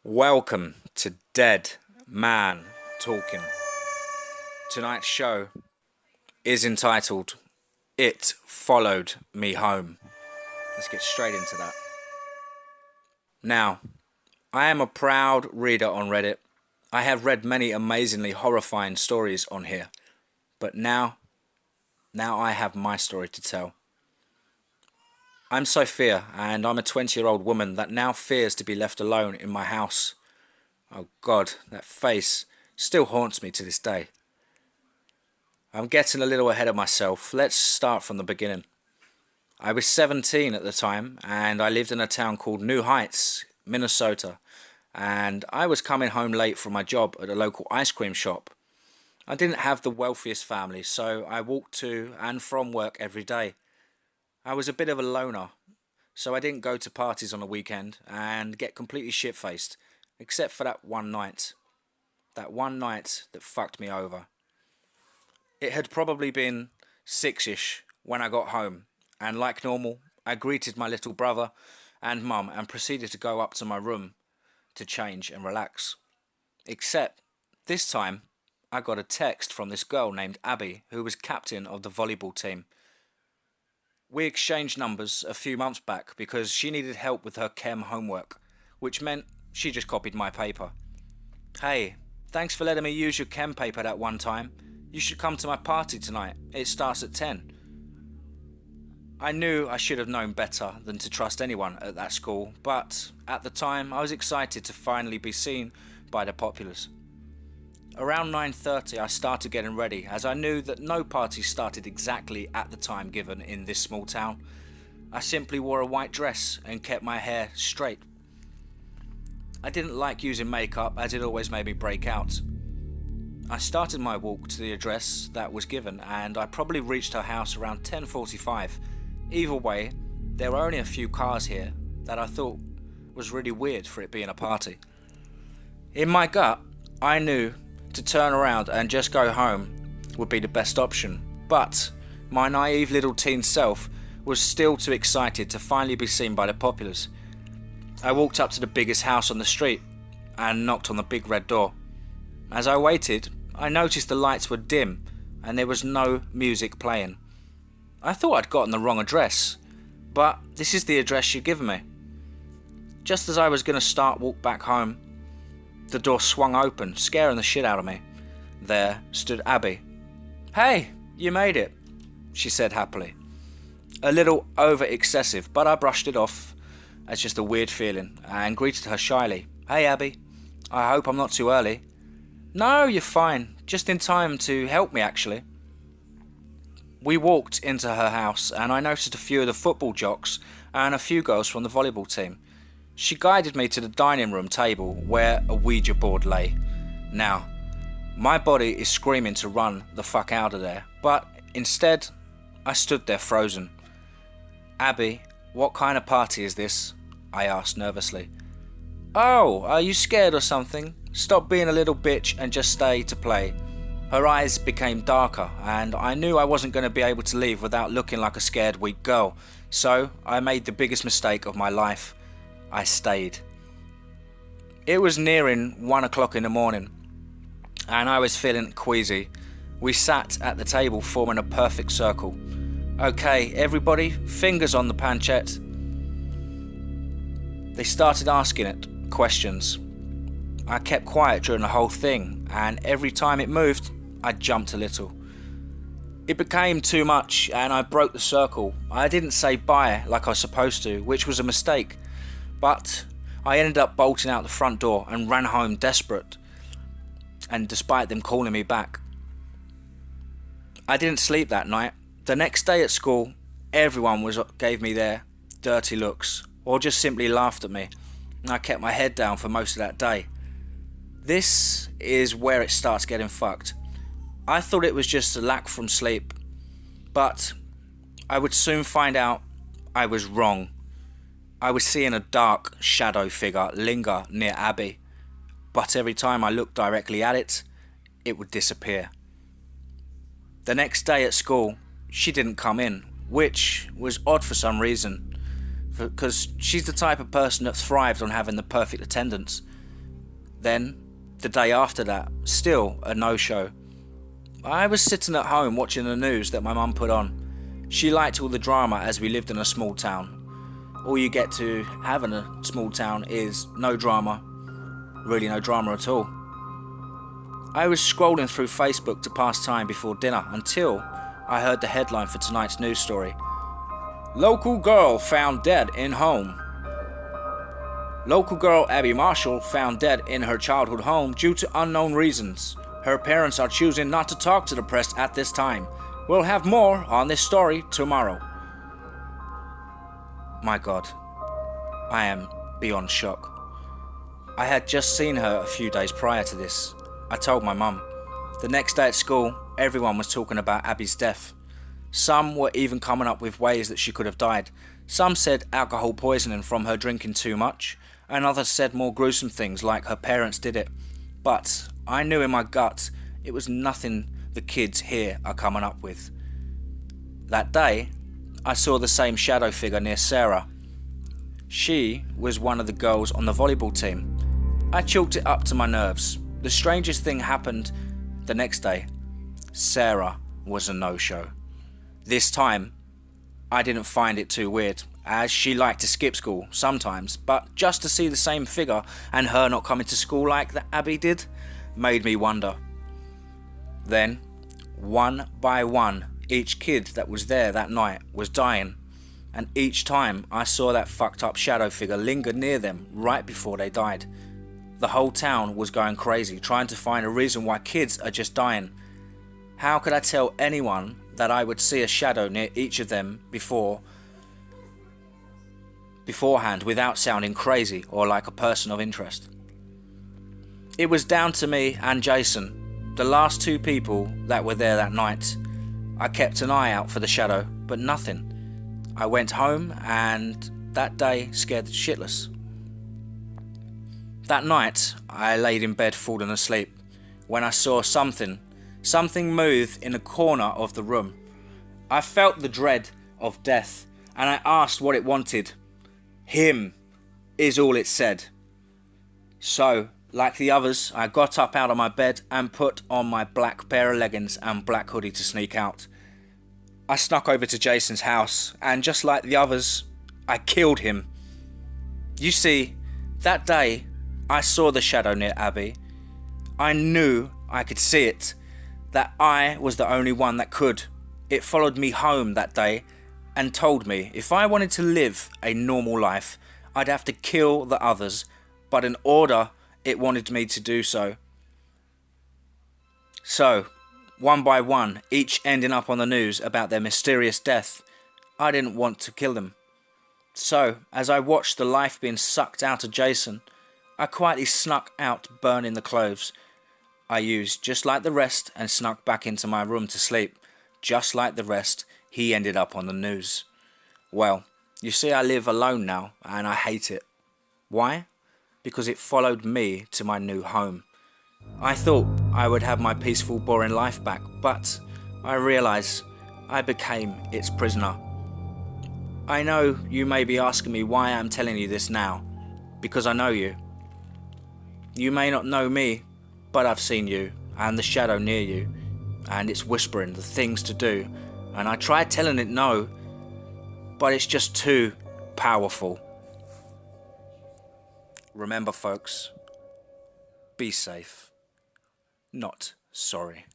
Welcome to Dead Man Talking. Tonight's show is entitled It Followed Me Home. Let's get straight into that. Now, I am a proud reader on Reddit. I have read many amazingly horrifying stories on here. But now I have my story to tell. I'm Sophia, and I'm a 20-year-old woman that now fears to be left alone in my house. Oh God, that face still haunts me to this day. I'm getting a little ahead of myself. Let's start from the beginning. I was 17 at the time, and I lived in a town called New Heights, Minnesota, and I was coming home late from my job at a local ice cream shop. I didn't have the wealthiest family, so I walked to and from work every day. I was a bit of a loner, so I didn't go to parties on the weekend and get completely shit-faced, except for that one night. That one night that fucked me over. It had probably been 6-ish when I got home, and like normal, I greeted my little brother and mum and proceeded to go up to my room to change and relax. Except, this time, I got a text from this girl named Abby, who was captain of the volleyball team. We exchanged numbers a few months back because she needed help with her chem homework, which meant she just copied my paper. Hey, thanks for letting me use your chem paper that one time. You should come to my party tonight. It starts at 10. I knew I should have known better than to trust anyone at that school, but at the time I was excited to finally be seen by the populace. Around 9:30 I started getting ready, as I knew that no party started exactly at the time given in this small town. I simply wore a white dress and kept my hair straight. I didn't like using makeup as it always made me break out. I started my walk to the address that was given, and I probably reached her house around 10:45. Either way, there were only a few cars here that I thought was really weird for it being a party. In my gut, I knew to turn around and just go home would be the best option, but my naive little teen self was still too excited to finally be seen by the populace. I walked up to the biggest house on the street and knocked on the big red door. As I waited, I noticed the lights were dim and there was no music playing. I thought I'd gotten the wrong address, but this is the address she'd given me. Just as I was going to walk back home, the door swung open, scaring the shit out of me. There stood Abby. "Hey, you made it," she said happily. A little over-excessive, but I brushed it off as just a weird feeling and greeted her shyly. "Hey Abby, I hope I'm not too early." "No, you're fine. Just in time to help me actually." We walked into her house and I noticed a few of the football jocks and a few girls from the volleyball team. She guided me to the dining room table where a Ouija board lay. Now, my body is screaming to run the fuck out of there, but instead, I stood there frozen. "Abby, what kind of party is this?" I asked nervously. "Oh, are you scared or something? Stop being a little bitch and just stay to play." Her eyes became darker, and I knew I wasn't going to be able to leave without looking like a scared weak girl, so I made the biggest mistake of my life. I stayed. It was nearing 1 o'clock in the morning, and I was feeling queasy. We sat at the table forming a perfect circle. "Okay, everybody, fingers on the panchet." They started asking it questions. I kept quiet during the whole thing, and every time it moved, I jumped a little. It became too much, and I broke the circle. I didn't say bye like I was supposed to, which was a mistake. But I ended up bolting out the front door and ran home desperate, and despite them calling me back. I didn't sleep that night. The next day at school, everyone gave me their dirty looks, or just simply laughed at me, and I kept my head down for most of that day. This is where it starts getting fucked. I thought it was just a lack from sleep, but I would soon find out I was wrong. I was seeing a dark shadow figure linger near Abby, but every time I looked directly at it, it would disappear. The next day at school, she didn't come in, which was odd for some reason, because she's the type of person that thrived on having the perfect attendance. Then, the day after that, still a no-show. I was sitting at home watching the news that my mum put on. She liked all the drama as we lived in a small town. All you get to have in a small town is no drama, really no drama at all. I was scrolling through Facebook to pass time before dinner until I heard the headline for tonight's news story. Local girl found dead in home. Local girl Abby Marshall found dead in her childhood home due to unknown reasons. Her parents are choosing not to talk to the press at this time. We'll have more on this story tomorrow. My God, I am beyond shock. I had just seen her a few days prior to this. I told my mum. The next day at school, everyone was talking about Abby's death. Some were even coming up with ways that she could have died. Some said alcohol poisoning from her drinking too much, and others said more gruesome things like her parents did it. But I knew in my gut it was nothing the kids here are coming up with. That day, I saw the same shadow figure near Sarah. She was one of the girls on the volleyball team. I chalked it up to my nerves. The strangest thing happened the next day. Sarah was a no-show. This time, I didn't find it too weird, as she liked to skip school sometimes, but just to see the same figure and her not coming to school like that Abby did made me wonder. Then, one by one, each kid that was there that night was dying, and each time I saw that fucked up shadow figure linger near them right before they died. The whole town was going crazy, trying to find a reason why kids are just dying. How could I tell anyone that I would see a shadow near each of them beforehand without sounding crazy or like a person of interest? It was down to me and Jason, the last two people that were there that night. I kept an eye out for the shadow, but nothing. I went home and that day scared shitless. That night, I laid in bed falling asleep when I saw something move in the corner of the room. I felt the dread of death and I asked what it wanted. Him is all it said. So, like the others, I got up out of my bed and put on my black pair of leggings and black hoodie to sneak out. I snuck over to Jason's house and just like the others, I killed him. You see, that day I saw the shadow near Abby. I knew I could see it, that I was the only one that could. It followed me home that day and told me if I wanted to live a normal life, I'd have to kill the others, but in order it wanted me to do so. So, one by one, each ending up on the news about their mysterious death, I didn't want to kill them. So, as I watched the life being sucked out of Jason, I quietly snuck out burning the clothes I used just like the rest and snuck back into my room to sleep. Just like the rest, he ended up on the news. Well, you see I live alone now and I hate it. Why? Because it followed me to my new home. I thought I would have my peaceful, boring life back, but I realised I became its prisoner. I know you may be asking me why I'm telling you this now, because I know you. You may not know me, but I've seen you and the shadow near you, and it's whispering the things to do, and I tried telling it no, but it's just too powerful. Remember folks, be safe, not sorry.